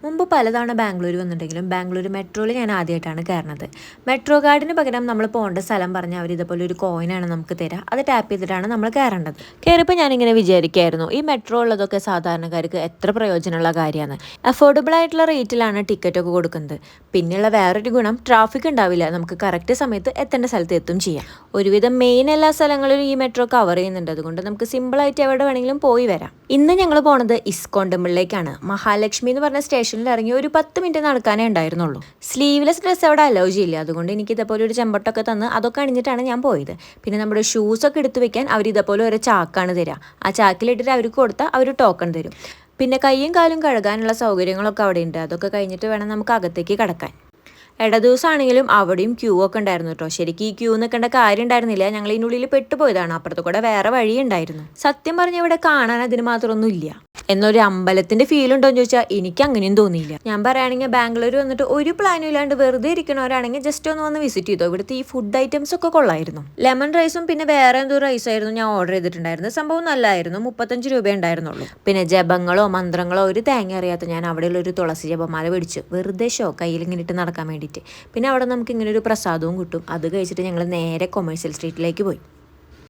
മുമ്പ് പലതവണ ബാംഗ്ലൂർ വന്നിട്ടുണ്ടെങ്കിലും ബാംഗ്ലൂർ മെട്രോയിൽ ഞാൻ ആദ്യമായിട്ടാണ് കയറുന്നത്. മെട്രോ കാർഡിന് പകരം നമ്മൾ പോകേണ്ട സ്ഥലം പറഞ്ഞാൽ അവർ ഇതുപോലെ ഒരു കോയിനാണ് നമുക്ക് തരിക. അത് ടാപ്പ് ചെയ്തിട്ടാണ് നമ്മൾ കയറേണ്ടത്. കയറിയപ്പോൾ ഞാനിങ്ങനെ വിചാരിക്കായിരുന്നു, ഈ മെട്രോ ഉള്ളതൊക്കെ സാധാരണക്കാർക്ക് എത്ര പ്രയോജനമുള്ള കാര്യമാണ്. അഫോർഡബിൾ ആയിട്ടുള്ള റേറ്റിലാണ് ടിക്കറ്റൊക്കെ കൊടുക്കുന്നത്. പിന്നെയുള്ള വേറൊരു ഗുണം, ട്രാഫിക് ഉണ്ടാവില്ല. നമുക്ക് കറക്റ്റ് സമയത്ത് എത്തേണ്ട സ്ഥലത്ത് എത്തും ചെയ്യാം. ഒരുവിധം മെയിൻ എല്ലാ സ്ഥലങ്ങളിലും ഈ മെട്രോ കവർ ചെയ്യുന്നുണ്ട്. അതുകൊണ്ട് നമുക്ക് സിമ്പിളായിട്ട് എവിടെ വേണമെങ്കിലും പോയി വരാം. ഇന്ന് ഞങ്ങൾ പോണത് ഇസ്കോൺ ടെമ്പിളിലേക്കാണ്. മഹാലക്ഷ്മി എന്ന് പറഞ്ഞ സ്റ്റേഷനിൽ ഇറങ്ങി ഒരു 10 മിനിറ്റ് നടക്കാനേ ഉണ്ടായിരുന്നുള്ളൂ. സ്ലീവ്ലെസ് ഡ്രസ്സ് അവിടെ അലോ ചെയ്യില്ല. അതുകൊണ്ട് എനിക്ക് ഇതേപോലെ ഒരു ചെമ്പട്ടൊക്കെ തന്ന് അതൊക്കെ അണിഞ്ഞിട്ടാണ് ഞാൻ പോയത്. പിന്നെ നമ്മുടെ ഷൂസൊക്കെ എടുത്തു വെക്കാൻ അവർ ഇതേപോലെ ഒരു ചാക്കാണ് തരിക. ആ ചാക്കിലിട്ടിട്ട് അവർക്ക് കൊടുത്താൽ അവർ ടോക്കൺ തരും. പിന്നെ കൈയും കാലും കഴുകാനുള്ള സൗകര്യങ്ങളൊക്കെ അവിടെ ഉണ്ട്. അതൊക്കെ കഴിഞ്ഞിട്ട് വേണം നമുക്ക് അകത്തേക്ക് കടക്കാൻ. ഇട ദിവസമാണെങ്കിലും അവിടെയും ക്യൂ ഒക്കെ ഉണ്ടായിരുന്നു കേട്ടോ. ശരിക്കും ഈ ക്യൂ നിൽക്കേണ്ട കാര്യം ഉണ്ടായിരുന്നില്ല. ഞങ്ങൾ ഇതിനുള്ളിൽ പെട്ടുപോയതാണ്. അപ്പുറത്ത് കൂടെ വേറെ വഴി ഉണ്ടായിരുന്നു. സത്യം പറഞ്ഞാൽ ഇവിടെ കാണാൻ അതിന് മാത്രമൊന്നും ഇല്ല. എന്നൊരു അമ്പലത്തിന്റെ ഫീൽ ഉണ്ടോ എന്ന് ചോദിച്ചാൽ എനിക്ക് അങ്ങനെയും തോന്നിയില്ല. ഞാൻ പറയുകയാണെങ്കിൽ ബാംഗ്ലൂർ വന്നിട്ട് ഒരു പ്ലാനും ഇല്ലാണ്ട് വെറുതെ ഇരിക്കണവരാണെങ്കിൽ ജസ്റ്റ് ഒന്ന് വന്ന് വിസിറ്റ് ചെയ്തോ. ഇവിടുത്തെ ഈ ഫുഡ് ഐറ്റംസ് ഒക്കെ കൊള്ളായിരുന്നു. ലെമൺ റൈസും പിന്നെ വേറെ എന്തോ റൈസായിരുന്നു ഞാൻ ഓർഡർ ചെയ്തിട്ടുണ്ടായിരുന്നത്. സംഭവം നല്ലതായിരുന്നു. 35 രൂപ ഉണ്ടായിരുന്നുള്ളൂ. പിന്നെ ജപങ്ങളോ മന്ത്രങ്ങളോ ഒരു തേങ്ങ അറിയാത്ത ഞാൻ അവിടെയുള്ള ഒരു തുളസി ജപമാല പിടിച്ചു. വെറുതെ കയ്യിൽ ഇങ്ങനെ ഇട്ട് നടക്കാൻ വേണ്ടിയിട്ട്. പിന്നെ അവിടെ നമുക്ക് ഇങ്ങനെ ഒരു പ്രസാദവും കിട്ടും. അത് കഴിച്ചിട്ട് ഞങ്ങൾ നേരെ കൊമേഴ്സ്യൽ സ്ട്രീറ്റിലേക്ക് പോയി.